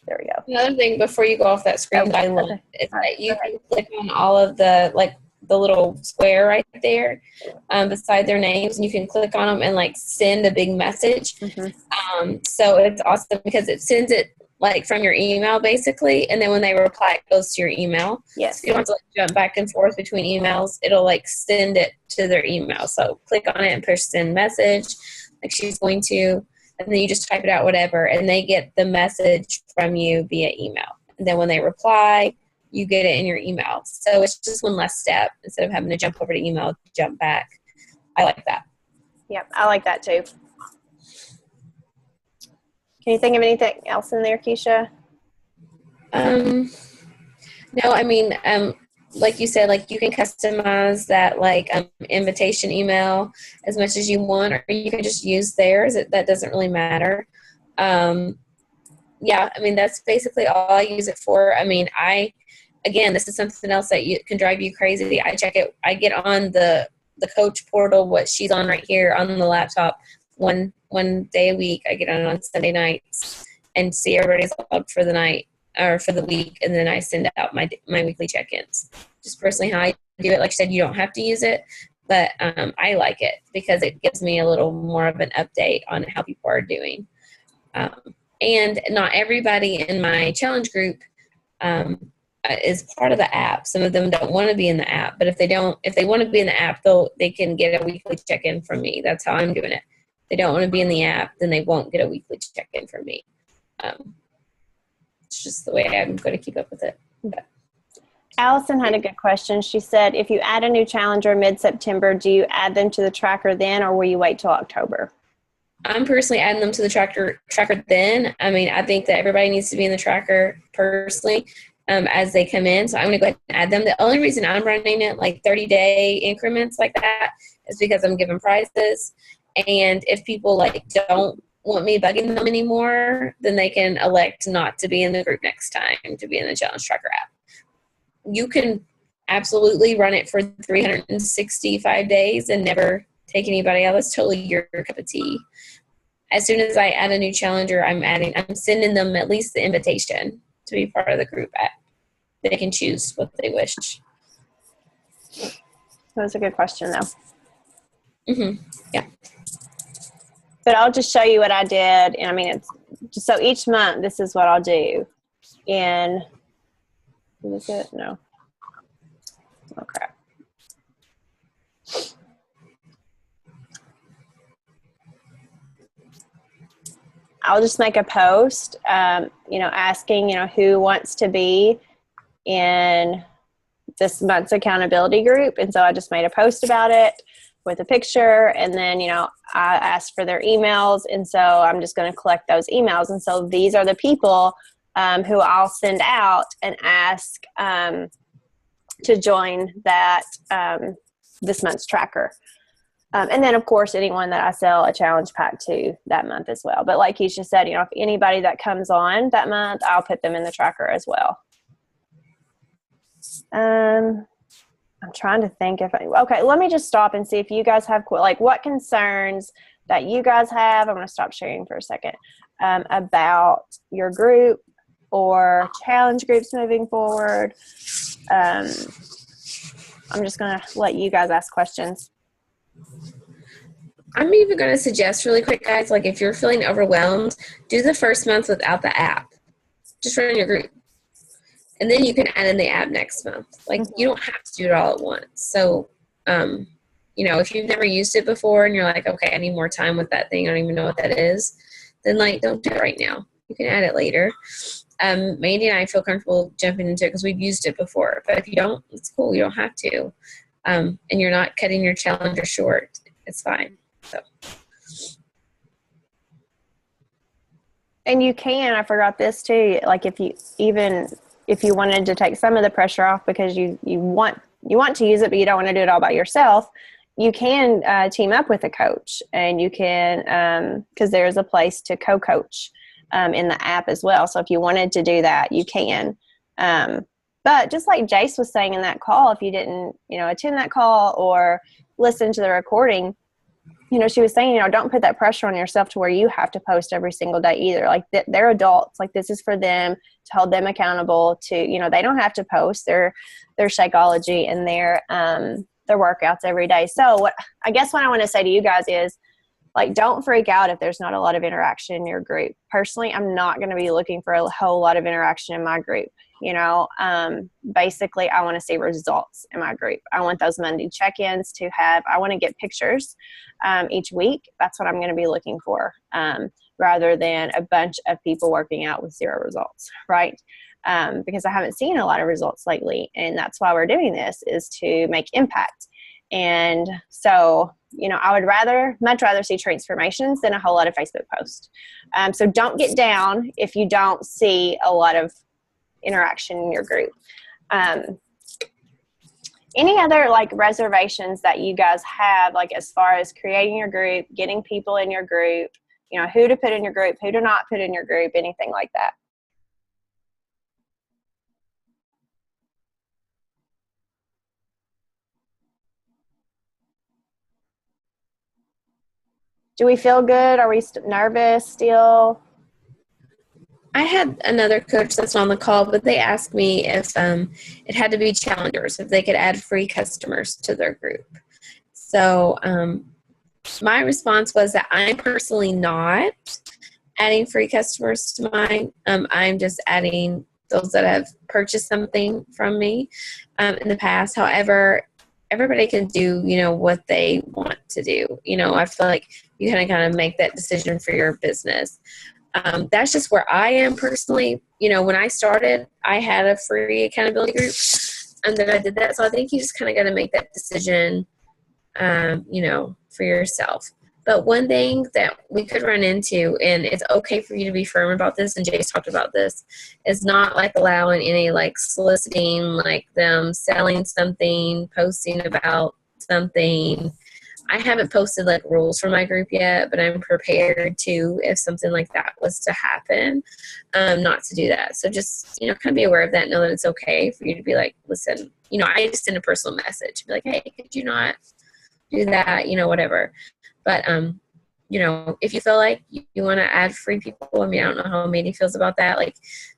There we go. Another thing before you go off that screen that I love is that you can click on all of the little square right there beside their names, and you can click on them and like send a big message. So it's awesome because it sends it like from your email basically, and then when they reply, it goes to your email. Yes. So you don't have to like jump back and forth between emails. It'll like send it to their email. So click on it and push send message, like she's going to, and then you just type it out, whatever, and they get the message from you via email. And then when they reply, you get it in your email. So it's just one less step instead of having to jump over to email, jump back. I like that. Yep, I like that too. Can you think of anything else in there, Keisha? No, I mean, like you said, like you can customize that like invitation email as much as you want, or you can just use theirs. That doesn't really matter. Yeah, I mean, that's basically all I use it for. I mean, again, this is something else that can drive you crazy. I check it. I get on the coach portal, what she's on right here on the laptop, one day a week. I get on Sunday nights and see everybody's logged for the night or for the week, and then I send out my weekly check-ins. Just personally how I do it. Like I said, you don't have to use it, but I like it because it gives me a little more of an update on how people are doing. And not everybody in my challenge group is part of the app. Some of them don't want to be in the app, but if they want to be in the app, they can get a weekly check-in from me. That's how I'm doing it. If they don't want to be in the app, then they won't get a weekly check-in from me. It's just the way I'm going to keep up with it. But. Allison had a good question. She said, if you add a new challenger mid-September, do you add them to the tracker then, or will you wait till October? I'm personally adding them to the tracker then. I mean, I think that everybody needs to be in the tracker personally as they come in. So I'm going to go ahead and add them. The only reason I'm running it like 30-day increments like that is because I'm giving prizes. And if people like don't want me bugging them anymore, then they can elect not to be in the group next time to be in the challenge tracker app. You can absolutely run it for 365 days and never take anybody out. That's totally your cup of tea. As soon as I add a new challenger, I'm sending them at least the invitation to be part of the group app. They can choose what they wish. That was a good question though. Yeah. But I'll just show you what I did. And I mean, it's just, so each month, this is what I'll do. And is it? No. Oh, crap. I'll just make a post, asking, who wants to be in this month's accountability group. And so I just made a post about it with a picture, and then, I asked for their emails. And so I'm just going to collect those emails. And so these are the people who I'll send out and ask to join that this month's tracker. And then, of course, anyone that I sell a challenge pack to that month as well. But like Keisha said, if anybody that comes on that month, I'll put them in the tracker as well. I'm trying to think okay, let me just stop and see if you guys have, what concerns that you guys have. I'm going to stop sharing for a second about your group or challenge groups moving forward. I'm just going to let you guys ask questions. I'm even going to suggest really quick, guys, like if you're feeling overwhelmed, do the first month without the app. Just run your group. And then you can add in the app next month. Like, you don't have to do it all at once. So, if you've never used it before and you're like, okay, I need more time with that thing, I don't even know what that is, then, don't do it right now. You can add it later. Mandy and I feel comfortable jumping into it because we've used it before. But if you don't, it's cool. You don't have to. And you're not cutting your challenger short. It's fine. So. And you can, I forgot this too, like if you wanted to take some of the pressure off because you want to use it, but you don't want to do it all by yourself, you can team up with a coach, and you can, because there's a place to co-coach in the app as well. So if you wanted to do that, you can. But just like Jace was saying in that call, if you didn't, attend that call or listen to the recording, she was saying, don't put that pressure on yourself to where you have to post every single day either. Like they're adults. Like this is for them to hold them accountable to, they don't have to post their Shakeology and their workouts every day. So I guess what I want to say to you guys is, like, don't freak out if there's not a lot of interaction in your group. Personally, I'm not going to be looking for a whole lot of interaction in my group. Basically, I want to see results in my group. I want those Monday check-ins I want to get pictures each week. That's what I'm going to be looking for, rather than a bunch of people working out with zero results, right? Because I haven't seen a lot of results lately. And that's why we're doing this, is to make impact. And so, I would much rather see transformations than a whole lot of Facebook posts. So don't get down if you don't see a lot of interaction in your group. Any other reservations that you guys have, as far as creating your group, getting people in your group, who to put in your group, who to not put in your group, anything like that? Do we feel good? Are we nervous still? I had another coach that's on the call, but they asked me if it had to be challengers, if they could add free customers to their group. So my response was that I'm personally not adding free customers to mine. I'm just adding those that have purchased something from me in the past. However, everybody can do, what they want to do. I feel like you kind of make that decision for your business. That's just where I am personally. When I started, I had a free accountability group, and then I did that. So I think you just kind of got to make that decision, for yourself. But one thing that we could run into, and it's okay for you to be firm about this, and Jay's talked about this, is not allowing any soliciting, them selling something, posting about something. I haven't posted rules for my group yet, but I'm prepared to, if something like that was to happen, not to do that. So just, kind of be aware of that. Know that it's okay for you to be listen, I just send a personal message, be hey, could you not do that? Whatever. But, if you feel like you want to add free people, I don't know how Mandy feels about that.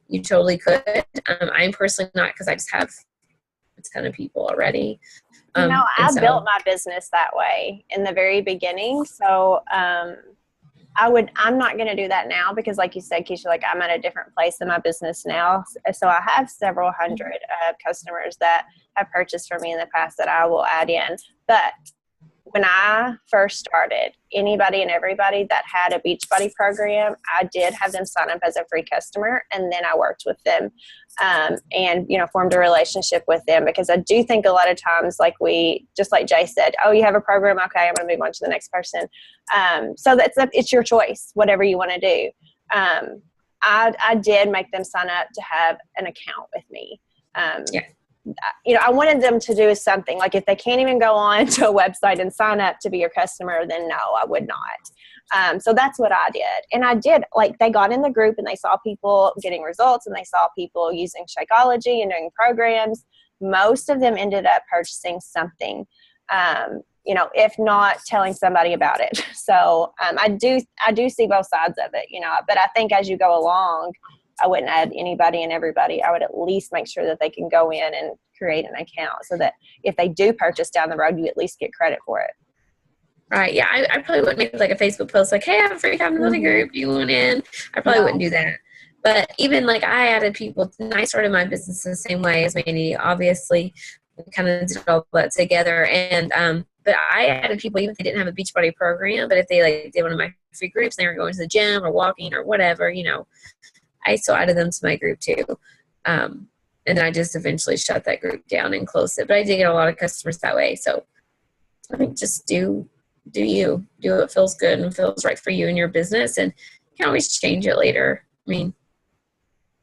You totally could. I'm personally not, because I just have a ton of people already. I built my business that way in the very beginning. So I'm not going to do that now, because like you said, Keisha, I'm at a different place in my business now. So I have several hundred customers that have purchased from me in the past that I will add in. But when I first started, anybody and everybody that had a Beachbody program, I did have them sign up as a free customer, and then I worked with them and, formed a relationship with them, because I do think a lot of times, just like Jay said, oh, you have a program, okay, I'm going to move on to the next person. So it's your choice, whatever you want to do. I did make them sign up to have an account with me. I wanted them to do something. If they can't even go on to a website and sign up to be your customer, then no, I would not. So that's what I did. And I did, they got in the group and they saw people getting results, and they saw people using Shakeology and doing programs. Most of them ended up purchasing something, if not telling somebody about it. So I do see both sides of it, but I think as you go along, I wouldn't add anybody and everybody. I would at least make sure that they can go in and create an account, so that if they do purchase down the road, you at least get credit for it. Right. Yeah. I probably wouldn't make a Facebook post hey, I have a free accountability group. Do you want in? I probably wouldn't do that. But even I added people, and I started my business the same way as Mandy. Obviously, we kind of did all that together. And, but I added people even if they didn't have a Beachbody program, but if they did one of my free groups, and they were going to the gym or walking or whatever, I still added them to my group too. And then I just eventually shut that group down and closed it. But I did get a lot of customers that way. So I think just do what feels good and feels right for you and your business. And you can always change it later. It's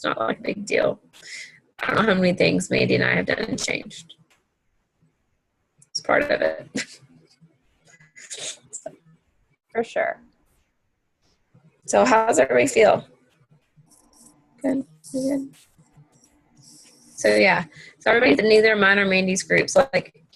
not a big deal. I don't know how many things Mandy and I have done and changed. It's part of it. For sure. So how does everybody feel? Good. So yeah, so everybody that knew their mine or Mandy's groups,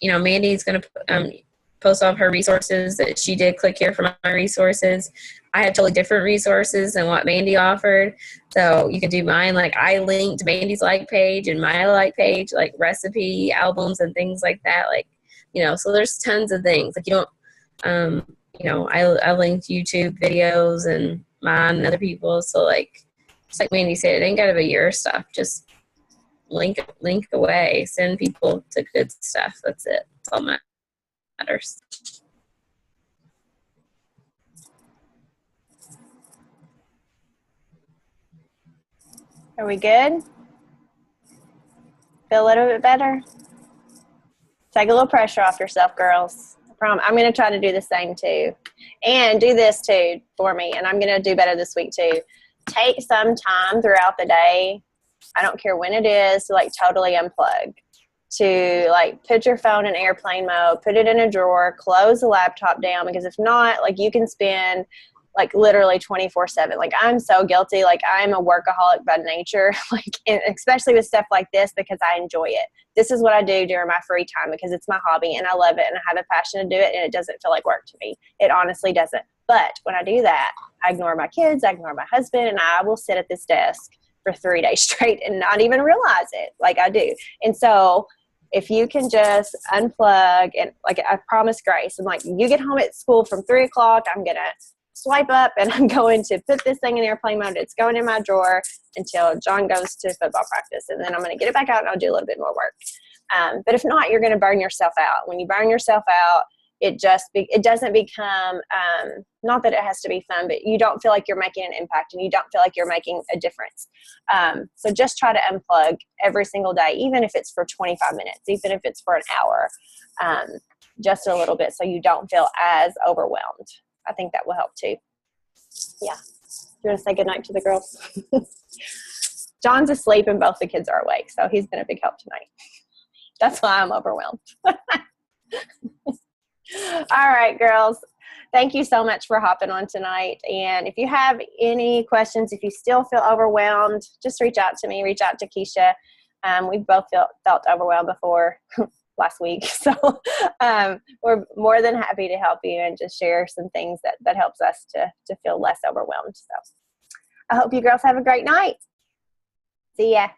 Mandy's going to post all of her resources that she did. Click here for my resources. I have totally different resources than what Mandy offered. So you can do mine. Like I linked Mandy's like page and my like page, like recipe albums and things like that. Like, you know, so there's tons of things. Like you don't, you know, I linked YouTube videos and mine and other people. So like, just like Mandy said, it ain't got to be your stuff. Just link away. Send people to good stuff. That's it. That's all that matters. Are we good? Feel a little bit better? Take a little pressure off yourself, girls. I'm going to try to do the same too. And do this too for me. And I'm going to do better this week too. Take some time throughout the day, I don't care when it is, to like totally unplug. To like put your phone in airplane mode, put it in a drawer, close the laptop down, because if not, like you can spend like literally 24/7. Like I'm so guilty. Like I'm a workaholic by nature, like especially with stuff like this, because I enjoy it. This is what I do during my free time because it's my hobby and I love it and I have a passion to do it, and it doesn't feel like work to me. It honestly doesn't. But when I do that, I ignore my kids, I ignore my husband, and I will sit at this desk for 3 days straight and not even realize it like I do. And so if you can just unplug, and like I promise Grace, I'm like, you get home at school from 3 o'clock, I'm going to swipe up and I'm going to put this thing in airplane mode. It's going in my drawer until John goes to football practice. And then I'm going to get it back out and I'll do a little bit more work. But if not, you're going to burn yourself out. When you burn yourself out, it doesn't become, not that it has to be fun, but you don't feel like you're making an impact and you don't feel like you're making a difference. So just try to unplug every single day, even if it's for 25 minutes, even if it's for an hour, just a little bit, so you don't feel as overwhelmed. I think that will help too. Yeah. You want to say goodnight to the girls? John's asleep and both the kids are awake, so he's been a big help tonight. That's why I'm overwhelmed. All right, girls. Thank you so much for hopping on tonight. And if you have any questions, if you still feel overwhelmed, just reach out to me, reach out to Keisha. We've both felt overwhelmed before last week. So we're more than happy to help you and just share some things that helps us to feel less overwhelmed. So I hope you girls have a great night. See ya.